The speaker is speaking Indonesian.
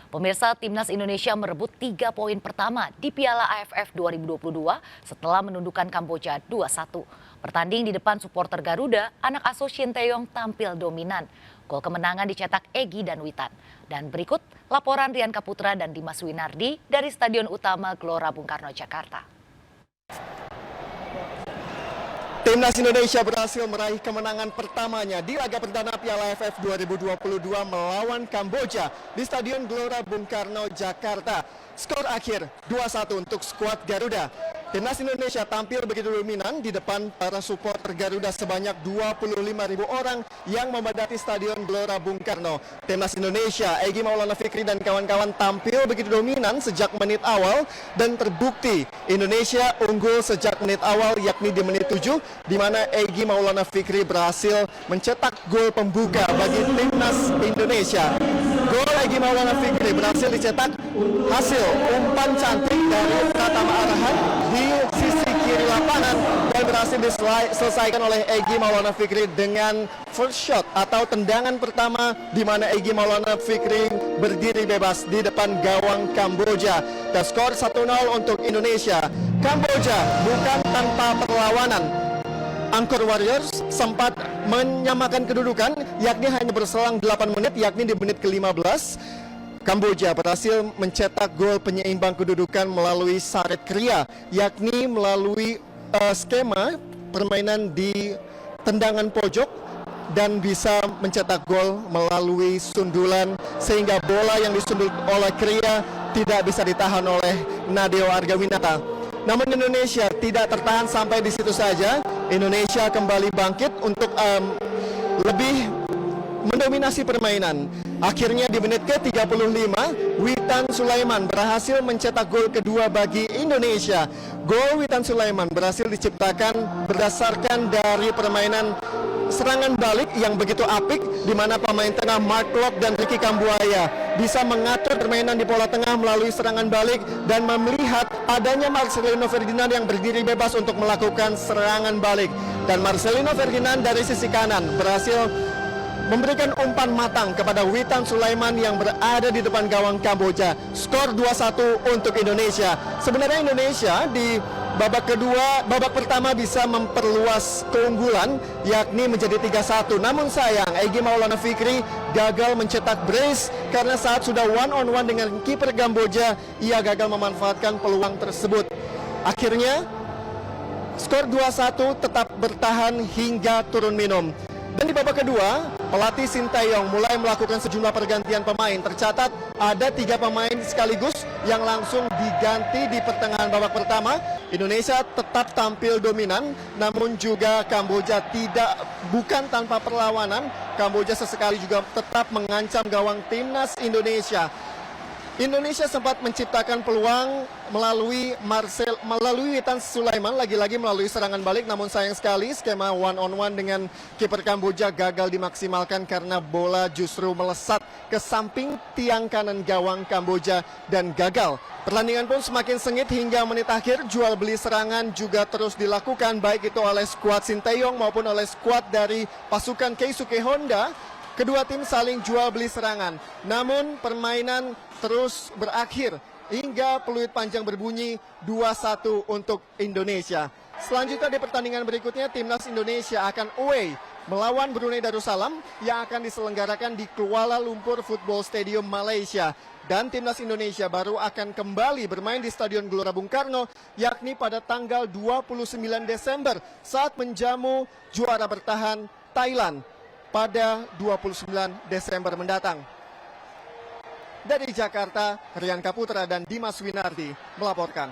Pemirsa, Timnas Indonesia merebut 3 poin pertama di Piala AFF 2022 setelah menundukkan Kamboja 2-1. Bertanding di depan supporter Garuda, anak asuh Shin Tae-yong tampil dominan. Gol kemenangan dicetak Egy dan Witan. Dan berikut laporan Rian Kaputra dan Dimas Winardi dari Stadion Utama Gelora Bung Karno, Jakarta. Timnas Indonesia berhasil meraih kemenangan pertamanya di laga perdana Piala AFF 2022 melawan Kamboja di Stadion Gelora Bung Karno, Jakarta. Skor akhir 2-1 untuk skuad Garuda. Timnas Indonesia tampil begitu dominan di depan para supporter Garuda sebanyak 25.000 orang yang memadati Stadion Gelora Bung Karno. Timnas Indonesia, Egy Maulana Fikri dan kawan-kawan tampil begitu dominan sejak menit awal dan terbukti Indonesia unggul sejak menit awal, yakni di menit 7 di mana Egy Maulana Fikri berhasil mencetak gol pembuka bagi Timnas Indonesia. Gol Egy Maulana Fikri berhasil dicetak hasil umpan cantik dari Pratama Arahan di sisi kiri lapangan dan berhasil diselesaikan oleh Egy Maulana Fikri dengan first shot atau tendangan pertama di mana Egy Maulana Fikri berdiri bebas di depan gawang Kamboja. Dan skor 1-0 untuk Indonesia. Kamboja bukan tanpa perlawanan. Angkor Warriors sempat menyamakan kedudukan, yakni hanya berselang 8 menit, yakni di menit ke-15. Kamboja berhasil mencetak gol penyeimbang kedudukan melalui Saret Kria, yakni melalui skema permainan di tendangan pojok dan bisa mencetak gol melalui sundulan sehingga bola yang disundul oleh Kria tidak bisa ditahan oleh Nadeo Argawinata. Namun Indonesia tidak tertahan sampai di situ saja. Indonesia kembali bangkit untuk lebih mendominasi permainan. Akhirnya di menit ke-35, Witan Sulaiman berhasil mencetak gol kedua bagi Indonesia. Gol Witan Sulaiman berhasil diciptakan berdasarkan dari permainan serangan balik yang begitu apik, di mana pemain tengah Mark Klok dan Ricky Kambuaya bisa mengatur permainan di pola tengah melalui serangan balik dan melihat adanya Marcelino Ferdinand yang berdiri bebas untuk melakukan serangan balik. Dan Marcelino Ferdinand dari sisi kanan berhasil memberikan umpan matang kepada Witan Sulaiman yang berada di depan gawang Kamboja. Skor 2-1 untuk Indonesia. Sebenarnya Indonesia di babak pertama bisa memperluas keunggulan, yakni menjadi 3-1. Namun sayang, Egy Maulana Fikri gagal mencetak brace karena saat sudah one-on-one dengan kiper Kamboja, ia gagal memanfaatkan peluang tersebut. Akhirnya, skor 2-1 tetap bertahan hingga turun minum. Dan di babak kedua, pelatih Shin Tae-yong mulai melakukan sejumlah pergantian pemain. Tercatat ada 3 pemain sekaligus yang langsung diganti di pertengahan babak pertama. Indonesia tetap tampil dominan, namun juga Kamboja bukan tanpa perlawanan. Kamboja sesekali juga tetap mengancam gawang Timnas Indonesia. Indonesia sempat menciptakan peluang melalui Witan Sulaiman, lagi-lagi melalui serangan balik, namun sayang sekali skema one-on-one dengan kiper Kamboja gagal dimaksimalkan karena bola justru melesat ke samping tiang kanan gawang Kamboja dan gagal. Pertandingan pun semakin sengit hingga menit akhir. Jual beli serangan juga terus dilakukan, baik itu oleh skuad Shin Tae-yong maupun oleh skuad dari pasukan Keisuke Honda. Kedua tim saling jual beli serangan, namun permainan terus berakhir hingga peluit panjang berbunyi 2-1 untuk Indonesia. Selanjutnya di pertandingan berikutnya, Timnas Indonesia akan away melawan Brunei Darussalam yang akan diselenggarakan di Kuala Lumpur Football Stadium, Malaysia. Dan Timnas Indonesia baru akan kembali bermain di Stadion Gelora Bung Karno, yakni pada tanggal 29 Desember saat menjamu juara bertahan Thailand pada 29 Desember mendatang. Dari Jakarta, Rian Kaputra dan Dimas Winardi melaporkan.